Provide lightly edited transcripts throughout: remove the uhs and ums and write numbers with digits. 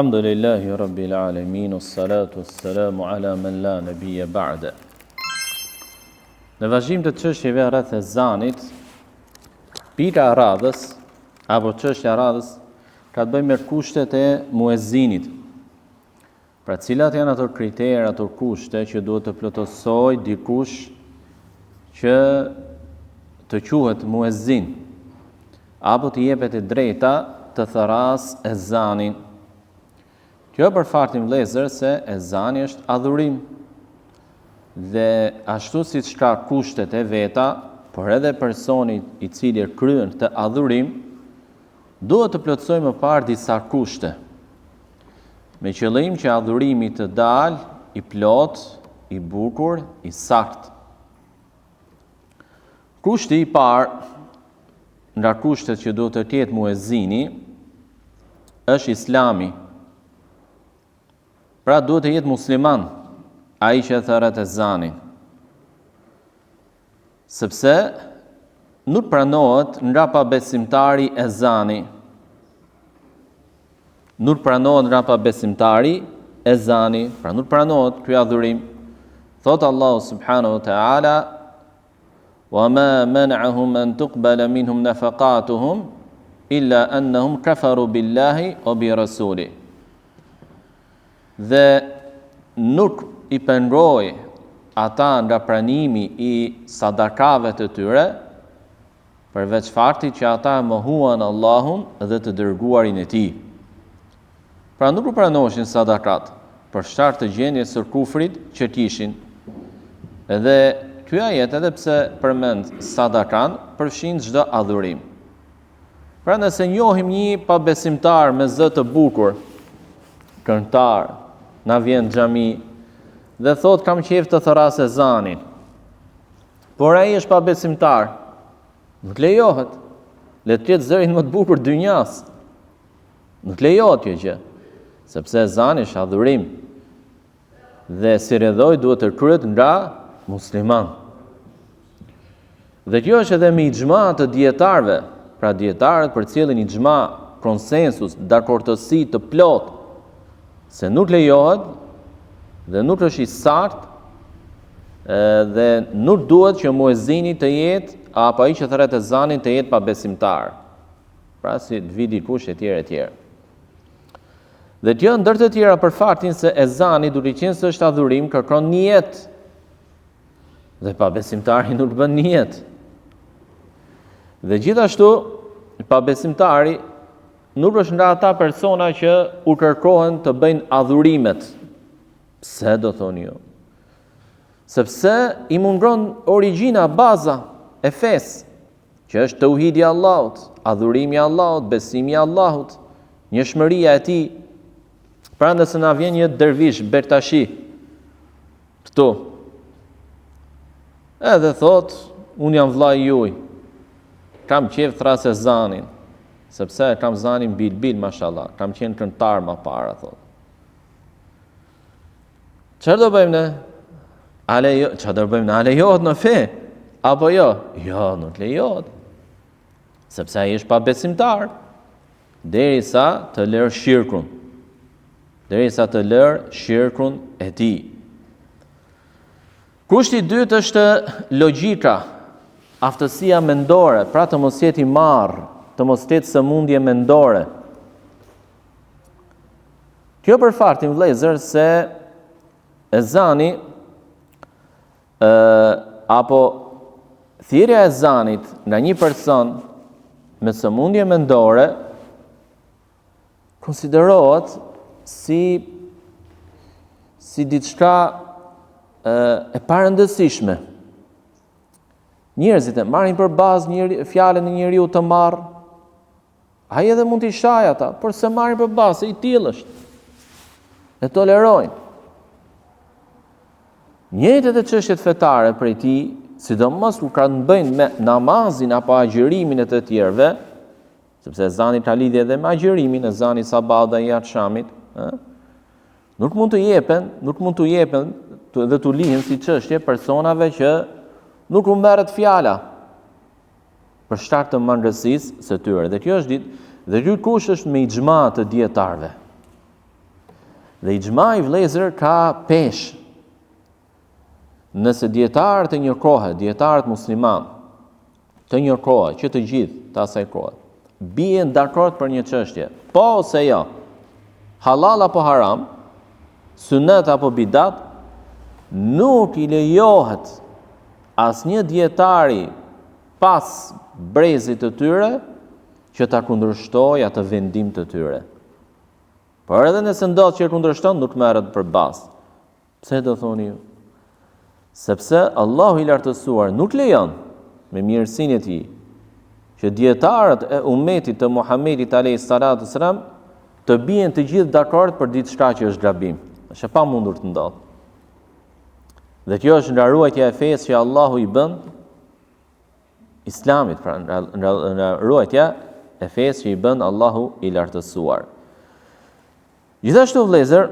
Alhamdulillahi Rabbil Alamin, salatu wassalamu ala man la nabiyya ba'da. Në vazhdim të çështjeve rreth ezanit, pika e radhës apo çështja e radhës ka të bëjë me kushtet e muezinit. Pra cilat janë ato kriterë, ato kushte që duhet të plotësoj dikush që të quhet muezin apo të jepet e drejta të thëras ezanin. Kjo për faktin vëllezër se ezani është adhurim dhe ashtu siç ka kushtet e veta, por edhe personi i cili kryen këtë adhurim duhet të plotësojë më parë disa kushte, me qëllim që adhurimi të dalë i plot, i bukur, i saktë. Kushti i parë nga kushtet që duhet të ketë muezini është Islami. Pra duhet të jetë musliman ai që thëret ezanin. Sepse nuk pranohet nga pabesimtari ezani. Nuk pranohet nga pabesimtari ezani, pra nuk pranohet ky adhurim. Thot Allahu subhanahu wa ta'ala: "Wa ma mana'ahum an tuqbala minhum nafaqatuhum illa annahum kafaru billahi wa bi rasulih." Dhe nuk i pengroi ata nga pranimi i sadakave të tyre, përveç faktit që ata mohuan Allahun dhe të dërguarin e tij. Pra nuk u pranoshin sadakat, për shkak të gjendjes së kufrit që kishin. Edhe ky ajet, edhe pse përmend sadakan, përfshin çdo adhurim. Pra nëse njohim një pabesimtar me zë të bukur, këngëtar, na vjen në xhami dhe thot kam qejf të thëras ezanin, por ai është pabesimtar, nuk lejohet. Le të ketë zërin më të bukur dynjas. Nuk lejohet kjo gjë, sepse ezani është adhurim dhe si rrjedhoi duhet të kryhet nga musliman. Dhe kjo është edhe me ixhma të dietarëve, pra dietarët përcjellin ixhma, konsensus, dakordësi të plotë se nuk lejohet dhe nuk është i saktë dhe nuk duhet që muezini të jetë apo ai që thret ezanin të jetë pabesimtar. Pra si të vi dikush etj. Dhe kjo ndër të tjera për faktin se ezani duke qenë se është adhurim kërkon nijet. Dhe pabesimtari nuk bën nijet. Dhe gjithashtu pabesimtari nuk është nga ata persona që u kërkohen të bëjnë adhurimet. Pse do thoni ju? Sepse i mungon origjina, baza e fesë, që është tauhidi i Allahut, adhurimi i Allahut, besimi i Allahut, njohshmëria e tij. Pra nëse na vjen një dervish Bertashi këtu, edhe thot, unë jam vllai juaj, kam qejf thras ezanin, sepse kam zanin bil, mashallah, kam qenë këngëtar më para, thot. Çfarë do bëjmë ne? A lejohet në fe? Apo jo? Jo, nuk lejohet. Sepse ai është pabesimtar, derisa të lërë shirkun. Derisa të lërë shirkun e tij. Kushti i dytë është logjika, aftësia mendore, pra të mos jetë i marrë, të mos ketë sëmundje mendore. Kjo për faktin vëllezër se ezani apo thirrja e ezanit nga një person me sëmundje mendore konsiderohet si diçka e parëndësishme. Njerëzit e marrin për bazë fjalën e njeriu të marrë, ai edhe mund t'i shajë ata, por se marrin për bazë, i tillë është. E tolerojnë. Njëjtë edhe çështjet fetare prej tij, sidomos kur kanë bëjnë me namazin apo agjërimin e të tjerëve, sepse ezani ka lidhje edhe me agjërimin, ezani sabahut dhe i akşamit, nuk mund të jepen dhe t'u lihen si çështje personave që nuk u merret fjala për shkak të mangësisë së tyre. Dhe kjo është ditë, dhe ky kush është me ixhma të dietarëve. Dhe ixhmai vëllezër ka peshë. Nëse dietarët e njërkohet, dietarët musliman të njërkohet, që të gjithë të asaj kohe, bien dakord për një çështje, po ose jo, halal apo haram, sunet apo bidat, nuk i lejohet asnjë dietari pas brezit të tyre që ta kundërshtojë atë vendim të tyre. Por edhe nëse ndodh që e kundërshton, nuk merret për bazë. Pse do thoni ju? Sepse Allahu i lartësuar nuk lejon me mirësinë e tij që dietarët e ummetit të Muhamedit alayhis salatu selam të bien të gjithë dakord për diçka që është gabim. Është e pamundur të ndodhë. Dhe kjo është nga ruajtja e fesë që Allahu i bën Islamit, pra nga ruajtja e fesë që i bën Allahu i lartësuar. Gjithashtu vëllezër,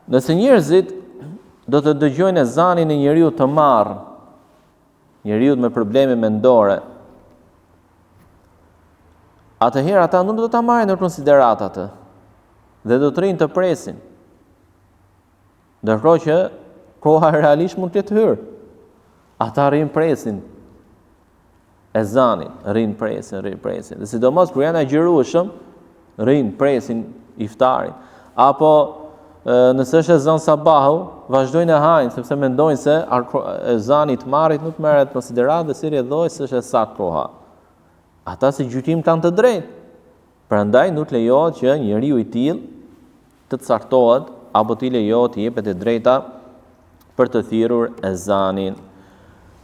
nëse njerëzit do të dëgjojnë ezanin e njeriu të marr, njeriu me probleme mendore, atëherë ata nuk do ta marrin në konsiderat atë dhe do të rinë të presin. Ndërkohë që koha realisht mund të jetë hyrë. Ata rinë presin ezanin, rinë presin. Dhe sidomos kur janë agjërueshëm, rinë presin iftarin. Apo nëse është ezan sabahu, vazhdojnë e hajnë, sepse mendojnë se ezani të marrit nuk merret në konsiderat dhe si rrjedhojë se është e saktë koha. Ata si gjykim kanë të drejtë. Prandaj nuk lejohet që njeriu i tillë të caktohet apo t'i lejohet të jepet e drejta për të thirrur ezanin.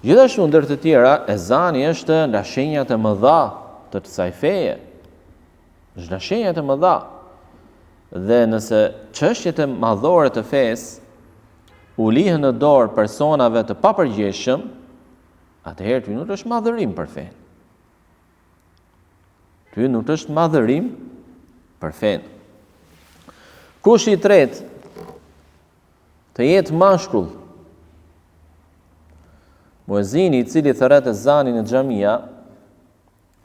Gjithashtu ndër të tjera, ezani është nga shenjat e mëdha të kësaj feje. Është nga shenjat e mëdha. Dhe nëse çështjet e madhore të fesë u lihen në dorë personave të papërgjegjshëm, atëherë ky nuk është madhërim për fenë. Ky nuk është madhërim për fenë. Kushti i tretë të jetë mashkull. Muezini i cili thërret ezanin në xhamia,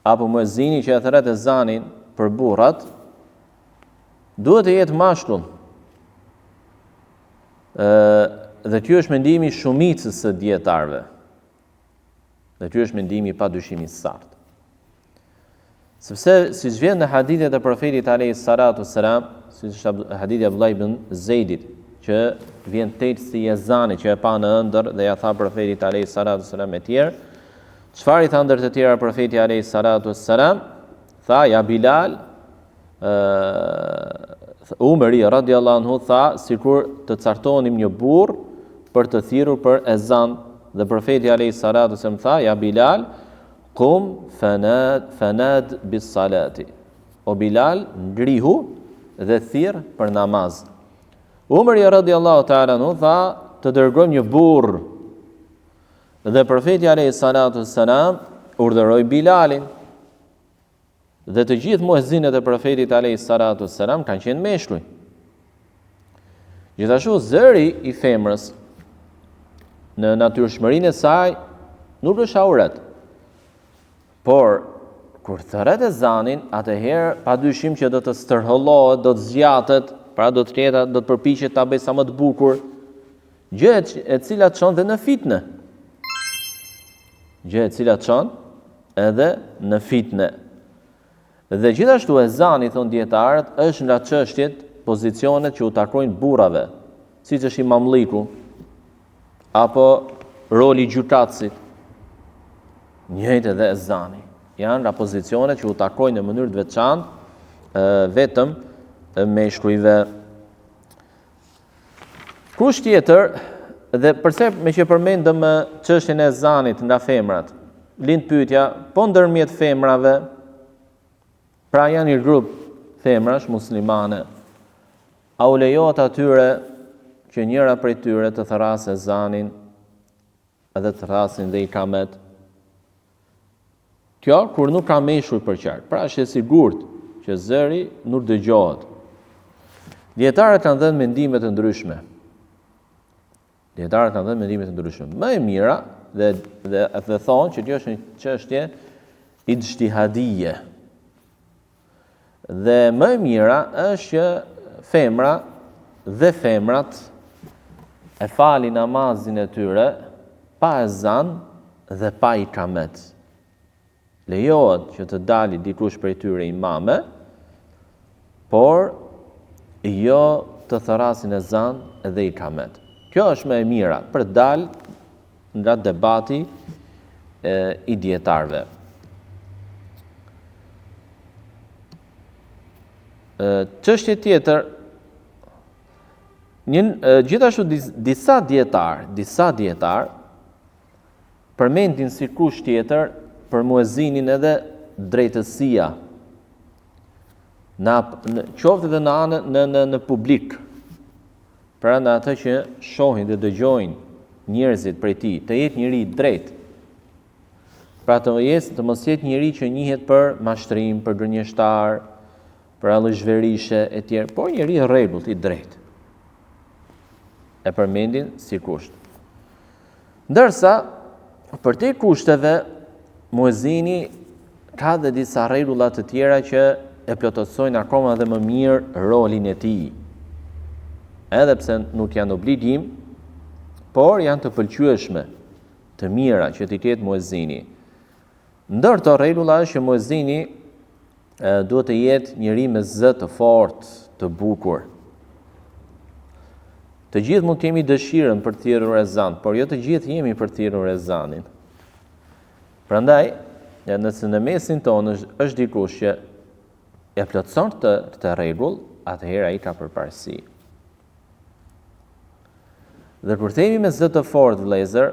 apo muezini që e thërret ezanin për burrat, duhet të jetë mashkull. Dhe ky është mendimi i shumicës së dietarëve. Dhe ky është mendimi padyshim i saktë. Sepse siç vjen në hadithet e profetit alayhis salatu selam, siç është hadithi e Abdullah ibn Zeidit, që vjen teksti i ezanit që e pa në ëndër dhe ja tha profetit alayhis salatu selam e tjerë, çfarë i tha ndër të tjera profeti alayhis salatu selam? Tha ja Bilal, Umeri radiallahu anhu tha, sikur të cartonim një burr për të thirrur për ezan, dhe profeti alayhis salatu selam tha ja Bilal, qum fanad bis salati. O Bilal, ngrihu dhe thirr për namaz. Umeri radiallahu ta'ala anhu tha, të dërgojmë një burr. Dhe profeti alayhis salatu selam urdhëroi Bilalin. Dhe të gjithë muezinët e profetit alayhis salatu selam kanë qenë meshkuj. Gjithashtu zëri i femrës në natyrshmërinë e saj nuk është auret. Por kur thërret ezanin, atëherë padyshim që do të stërhollohet, do të zgjatet, pra do të përpiqet ta bëjë sa më të bukur, gjë e cila çon dhe në fitnë. Gjë e cila çon edhe në fitnë. Dhe gjithashtu ezani, thon dietarët, është nga çështjet, pozicionet që u takojnë burrave, siç është imamlliku apo roli i gjykatësit. Njëjtë edhe ezani. Janë nga pozicionet që u takojnë në mënyrë të veçantë vetëm meshkujve. Kusht tjetër, dhe përse me që përmendëm çështjen e ezanit nga femrat, lind pyetja, po ndërmjet femrave, pra janë një grup femrash muslimane, a u lejohet atyre që njëra prej tyre të thrasë ezanin edhe të thrasin dhe ikamet? Kjo kur nuk ka meshkuj për qark, pra është e sigurt që zëri nuk dëgjohet. Dietarët kanë dhënë mendime të ndryshme. Më e mira dhe thonë që kjo është një çështje ijtihadie. Dhe më e mira është që femra dhe femrat e falin namazin e tyre pa ezan dhe pa ikamet. Lejohet që të dali dikush prej tyre imame, por jo të tharasin ezan dhe ikamet. Kjo është më e mira për dal nga debati i dietarëve. Çështje tjetër, gjithashtu disa dietar përmendin si kusht tjetër për muezinin edhe drejtësia. Qoftë edhe në publik, pra në atë që shohin dhe dëgjojnë njerëzit prej tij, të jetë njëri i drejtë. Pra të mos jetë njëri që njihet për mashtrim, për gënjeshtar, për allëzhverishe e tjerë, por njëri i rregullt, i drejtë. E përmendin si kusht. Ndërsa, për te kushteve, muezini ka dhe disa rregullat të tjera që e plotësojnë akoma dhe më mirë rolin e tij. Edhe pse nuk janë obligim, por janë të pëlqyeshme, të mira që t'i ketë muezini. Ndër to rregulla është që muezini duhet të jetë njëri me zë të fortë, të bukur. Të gjithë mund të kemi dëshirën për të thirrur ezan, por jo të gjithë jemi për të thirrur ezanin. Prandaj, nëse në mesin tonë është dikush që e plotëson këtë rregull, atëherë ai ka përparësi. Dhe kur themi me zë të fortë, vëllezër,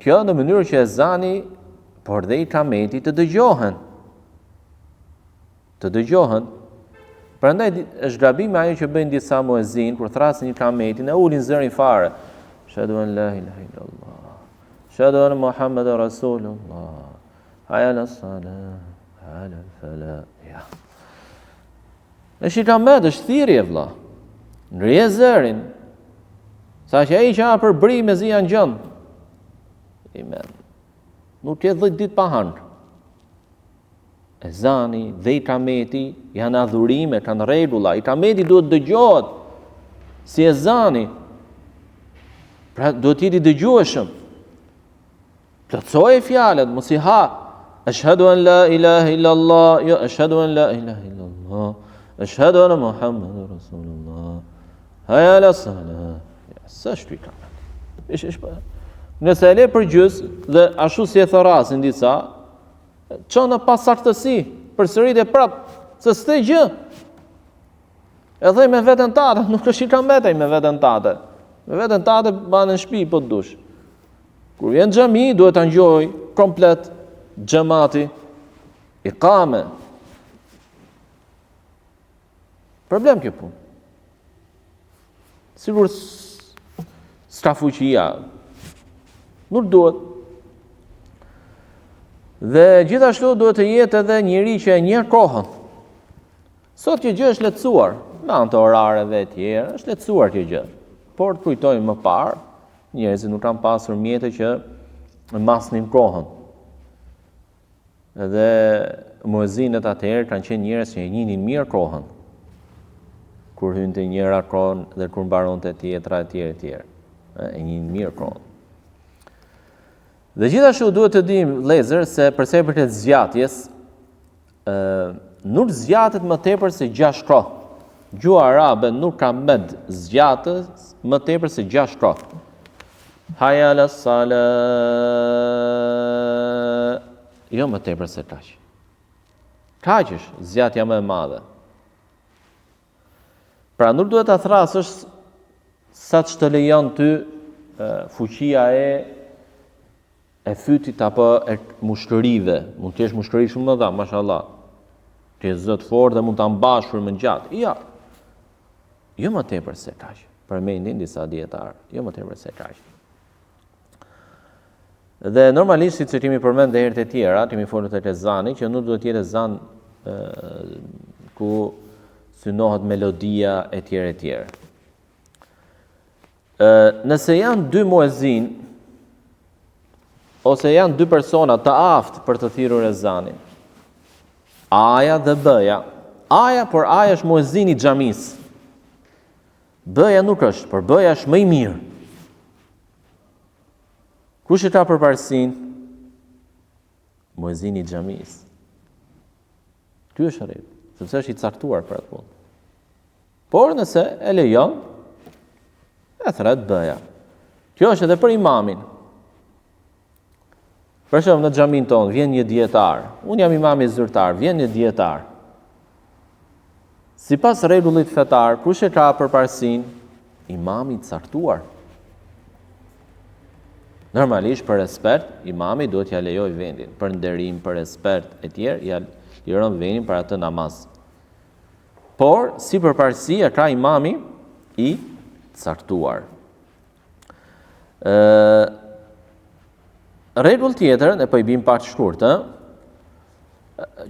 kjo në mënyrë që ezani, por dhe ikameti të dëgjohen. Prandaj është gabim ajo që bëjnë disa muezin kur thrasin ikametin e ulin zërin fare. Ashhadu an la ilaha illallah. Ashhadu anna Muhammadan Rasulullah. Hayya ala salah, ala falah. Ja. Është ikamet, është thirrje vëlla. Ngrije zërin. Sa që ai që ka për bri me zi janë gjën. Amen. Nuk ke 10 ditë pa hanë. Ezani dhe ikameti janë adhurime, kanë rregulla. Ikameti duhet dëgjohet si ezani. Pra duhet jeti dëgjueshëm. Plotësoje fjalët, mos i ha. Ashhadu an la ilaha illallah, jo ashhadu an la ilaha illallah. Ashhadu anna Muhammadan Rasulullah. Hayya ala salah. Sa është ikamet. Nëse e le për gjys dhe ashtu si e tharasin disa, çon në pasaktësi, përsërit e prap, se s'te gjë. E dhej me veten tate, nuk është ikamet me veten tate. Me veten tate banë në shtëpi po të dush. Kur vjen xhami, duhet ta ngjoj komplet xhamati, ikame. Problem kjo punë. Sigur s'ka fuqia. Nuk duhet. Dhe gjithashtu duhet të jetë edhe njëri që e njeh kohën. Sot kjo gjë është lehtësuar, me anë të orareve e tjera, është lehtësuar kjo gjë. Por të kujtojmë më parë, njerëzit nuk kanë pasur mjete që masnin kohën. Edhe muezinët atëherë kanë qenë njerëz që e njihnin mirë kohën. Kur hynte njëra kohën dhe kur mbaronte tjetra e tjerë. E njihnin mirë kohën. Dhe gjithashtu duhet të dim, vëllezër, se përsa i përket zgjatjes, nuk zgjatet më tepër se 6 kohë. Gjuha arabe nuk ka med zgjatës më tepër se 6 kohë. Hayya ala salah. Jo më tepër se kaq. Kaq është zgjatja më e madhe. Pra nuk duhet ta thrasësh sa të lejon ty fuqia e fytit apo e mushkërive. Mund të kesh mushkëri shumë më dha, mashallah. Ke zot fort dhe mund ta mbashur më gjatë. Ja. Jo më tepër se kaq. Përmendin disa dietar, jo më tepër se kaq. Dhe normalisht siç kemi përmend edhe herët e tjera, kemi folur tek ezani që nuk duhet të jetë ezan ku synohet melodia e tjerë e tjerë. Nëse janë 2 muezin ose janë 2 persona të aftë për të thirrur ezanin, Aja dhe B-ja. Aja, por aja është muezini xhamis. B-ja nuk është, por B-ja është më i mirë. Kush e ka përparësinë? Muezini xhamis. Ky është rregull, sepse është i caktuar për atë punë. Por nëse e lejon, e thret B-ja. Kjo është edhe për imamin. Për shembull, në xhamin tonë vjen një dietar. Unë jam imam i zyrtar, vjen një dietar. Sipas rregullit fetar, kush e ka përparësinë? Imami i caktuar. Normalisht për respekt, imami duhet ja lejoj vendin. Për nderim, për respekt e tjerë, ja liron vendin për atë namaz. Por, si përparësi e ka imami i caktuar. Rregull tjetër, ne po i bim pak shkurt,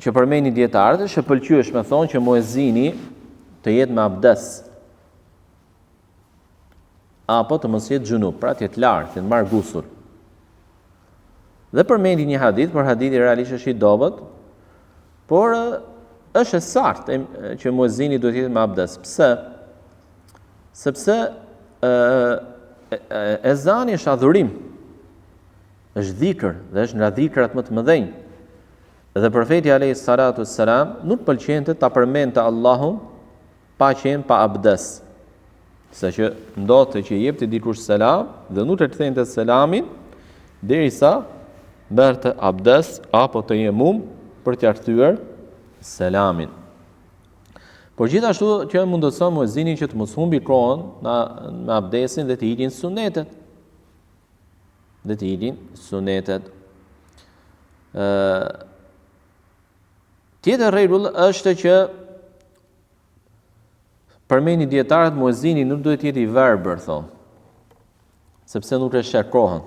që përmeni dietarët, është e pëlqyeshme thonë që muezini të jetë me abdes, apo të mos jetë xhunub, pra të jetë lartë, të marrë gusul. Dhe përmendi një hadith, por hadithi realisht është i dobët, por është e saktë që muezini duhet jetë me abdes. Pse? Sepse ezani është adhurim, është dhikr dhe është nga dhikrat më të mëdhenj. Dhe profeti alayhi salatu wassalam nuk pëlqente ta përmendte Allahun pa qenë pa abdes. Sa që ndodhte që jepte dikush selam dhe nuk e kthente selamin derisa berte abdes apo të yemum për t'ia kthyer selamin. Por gjithashtu që mundëson muezini që të mos humbi kohën me abdesin dhe të hiqin sunetet. Tjetër rregull është që përmeni dietarët muezini nuk duhet jetë i verbër, thonë, sepse nuk e sheh kohën.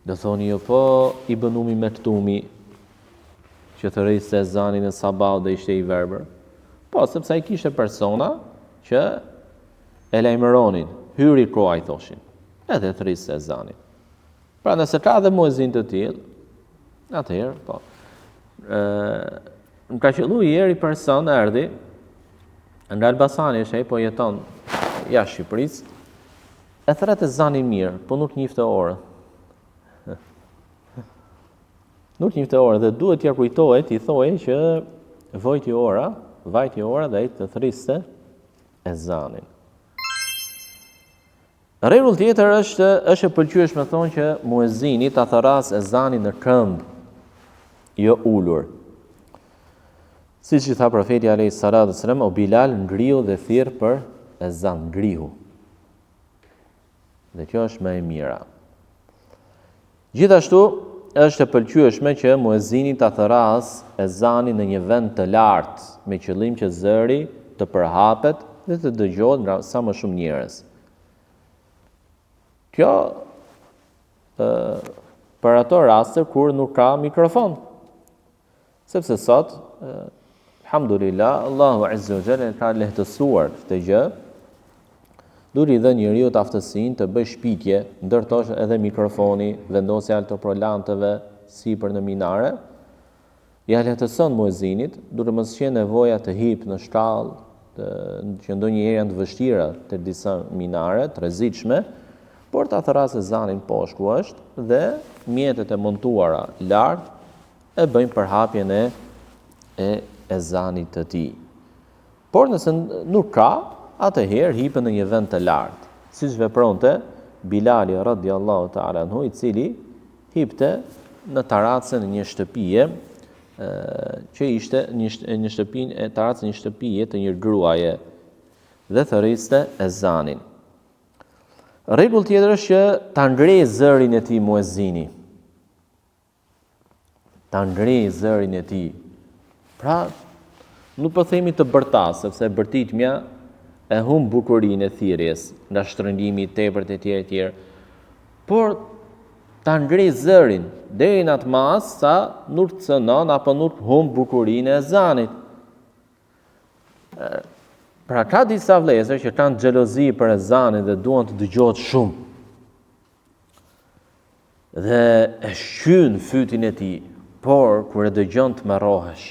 Do thoni jo, po i bënumi me këtumi që të rrisë ezanin e sabah dhe ishte i verbër. Po, sepse ai kishte persona që e lajmëronin, hyri koha, i thoshin, edhe të rrisë ezanin. Pra nëse ka dhe muezin të tillë, atëherë, po. Më ka qellu ieri person erdhi nga Elbasani, është ai, po jeton jashtë Shqipërisë, e thret ezanin mirë, po nuk njifte orën. Nuk njifte orën dhe duhet t'ja kujtohet, i thojë që vajti ora dhe ai të thriste ezanin. Rregull tjetër është e pëlqyeshme thonë që muezini ta tharas ezanin në këmbë, jo ulur. Siç i tha profeti alayhi salatu wasalam, o Bilal, ngrihu dhe thirr për ezan, ngrihu. Dhe kjo është më e mira. Gjithashtu është e pëlqyeshme që muezini ta tharas ezanin në një vend të lartë, me qëllim që zëri të përhapet dhe të dëgjohet nga sa më shumë njerëz. Kjo për ato raste kur nuk ka mikrofon. Sepse sot, alhamdulillah, Allahu Azza wa Jalla ka lehtësuar këtë gjë, duhet i dhënë njeriu të aftësinë të bëjë shpikje, ndërtosh edhe mikrofoni, vendosja altoprolantëve sipër në minare, ja lehtëson muezinit, duhet mos qenë nevoja të hip në shkallë, që ndonjëherë janë të vështira të disa minare, të rrezikshme, por ta thrasë ezanin poshtë ku është dhe mjetet e montuara lart e bëjnë përhapjen e ezanit të tij. Por nëse nuk ka, atëherë hipën në një vend të lartë, siç vepronte Bilali radhiyallahu ta'ala anhu, i cili hipte në taracën e një shtëpie që ishte një shtëpinë, taracën e një shtëpie të një gruaje dhe thërriste ezanin. Rregull tjetër është që ta ngrejë zërin e tij muezini. Ta ngrejë zërin e tij. Pra, nuk po themi të bërtas, sepse bërtitmja e humb bukurinë e thirrjes, nga shtrëngimi i tepërt e tjerë. Por ta ngrejë zërin deri në atë mas sa nuk cënon apo nuk humb bukurinë e ezanit. Pra ka disa vëllezër që kanë xhelozi për ezanin dhe duan të dëgjohet shumë. Dhe e shqyn fytin e tij, por kur e dëgjon të marrohesh,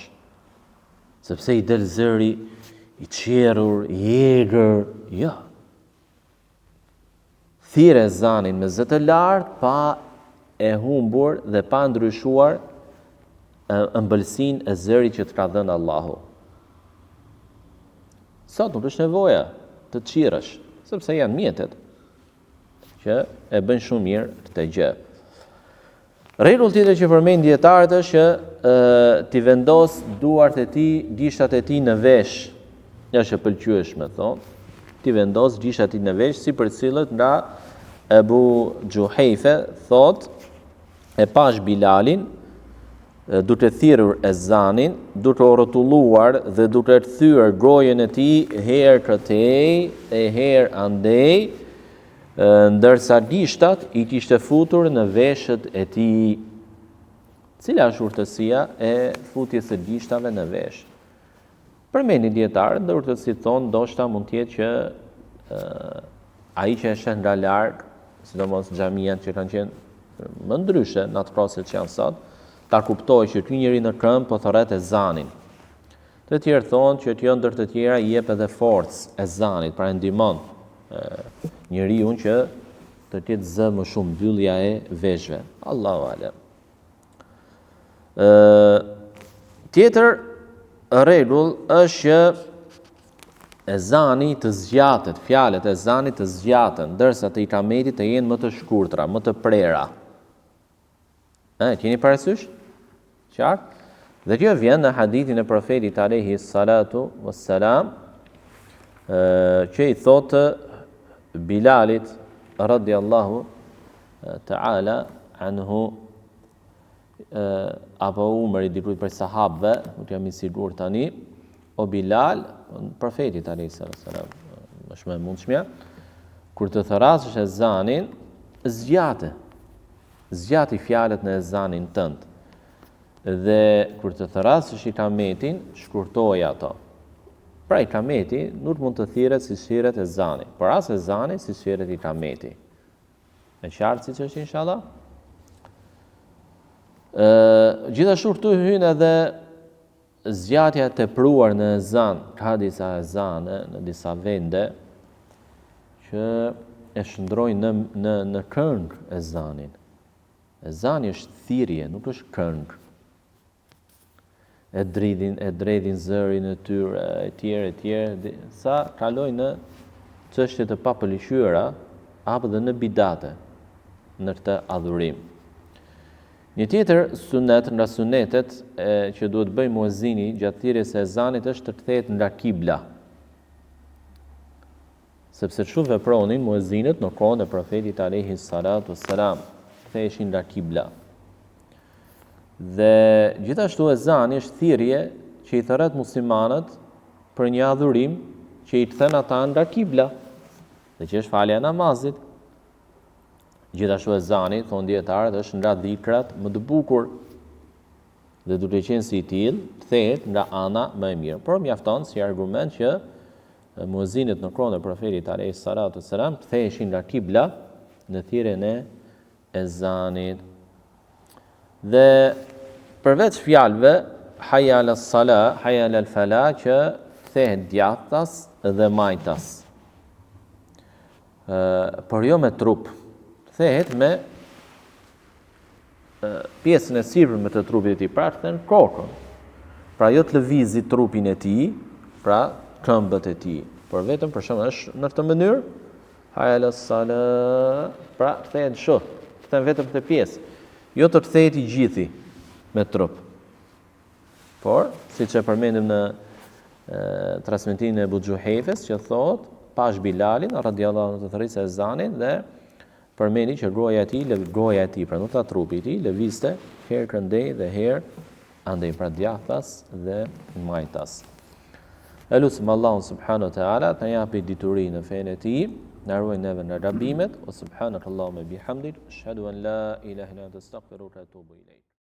sepse i del zëri i qerur, i egër, jo. Thirr ezanin me zë të lartë pa e humbur dhe pa ndryshuar ëmbëlsinë e zërit që të ka dhënë Allahu. Sot nuk është nevoja të qirësh, sepse janë mjetet që e bën shumë mirë këtë gjë. Rregull tjetër që përmend dietarët është që ti vendos duart e tij, gishtat e tij në vesh. Është e pëlqyeshme thonë. Ti vendos gishtat e tij në vesh, si përcillet nga Ebu Gjuhejfe, thot, e pash Bilalin, duke thirrur ezanin, duke o rrotulluar dhe duke rthyer gojën e tij herë këtej e herë andej, ndërsa gishtat i kishte futur në veshët e tij. Cila është urtësia e futjes së gishtave në vesh? Përmendin dietarët, dhe urtësi thonë, ndoshta mund të jetë që ai që është nga larg, sidomos xhamiat që kanë qenë më ndryshe në atë kohë që janë sot, ta kuptoj që ky njeri në këmbë po thorret ezanin. Të tjerë thonë që kjo ndër të tjera i jep edhe forcë ezanit, pra e ndihmon njeriu që të ketë zë më shumë mbyllja e veshëve. Allahu alem. Tjetër rregull është që ezani të zgjatet, fjalët e ezanit të zgjaten, ndërsa të ikametit të jenë më të shkurtra, më të prera. Keni parasysh? Qartë? Dhe kjo vjen në hadithin e profetit alayhi salatu wassalam, që i thotë Bilalit radiallahu ta'ala anhu, apo Umar i dikujt për sahabëve, nuk jam i sigurt tani, o Bilal, profetit alayhi salatu wassalam, është më e mundshmja, kur të thërasësh ezanin, zgjati fjalët në ezanin tënd. Dhe kur të thërasësh ikametin, shkurtoj ato. Pra ikameti nuk mund të thirret si thirret ezani, por as ezani si thirret ikameti. E qartë siç është inshallah? Gjithashtu këtu hyn edhe zgjatja e tepruar në ezan, ka disa ezane në disa vende që e shndrojnë në këngë ezanin. Ezani është thirrje, nuk është këngë. E dredhin zërin e tyre, e tjerë, sa kalojnë në çështje të papëlqyera apo dhe në bidate në këtë adhurim. Një tjetër sunet nga sunetet që duhet bëjë muezini gjatë thirrjes së ezanit është të kthehet nga kibla. Sepse çu vepronin muezinët në kohën e profetit alayhi salatu wassalam, ktheheshin nga kibla. Dhe gjithashtu ezani është thirrje që i thërret muslimanët për një adhurim që i kthen ata nga kibla, dhe që është falja e namazit. Gjithashtu ezani, thonë dietarët, është nga dhikrat më të bukur, dhe duke qenë si i tillë, kthehet nga ana më e mirë. Por mjafton si argument që muezinët në kohën e profetit alayhi salatu wassalam ktheheshin nga kibla në thirrjen e ezanit. Dhe përveç fjalëve hayya ala salah, hayya ala falah, që kthehet djathtas dhe majtas. Por jo me trup, kthehet me pjesën e sipërme të trupit të tij, pra kthen kokën. Pra jo të lëvizi trupin e tij, pra këmbët e tij, por vetëm për shembull është në këtë mënyrë, hayya ala salah, pra kthehet kthen vetëm këtë pjesë. Jo të kthehet i gjithi me trup. Por, siç e përmendim në transmetimin e Ebu Gjuhejfes, që thot, pash Bilalin radiallahu anhu të thërrisë ezanin dhe përmendi që goja e tij, pra nuk ta trupi i tij, lëvizte herë këndej dhe herë andej, pra djathtas dhe majtas. Elusim Allahun subhanahu wa taala të japi dituri në fenë e tij, na ruaj neve nga gabimet, o subhanakallahumma bihamdik, ashhadu an la ilaha illa anta astaghfiruka wa atubu ilayk.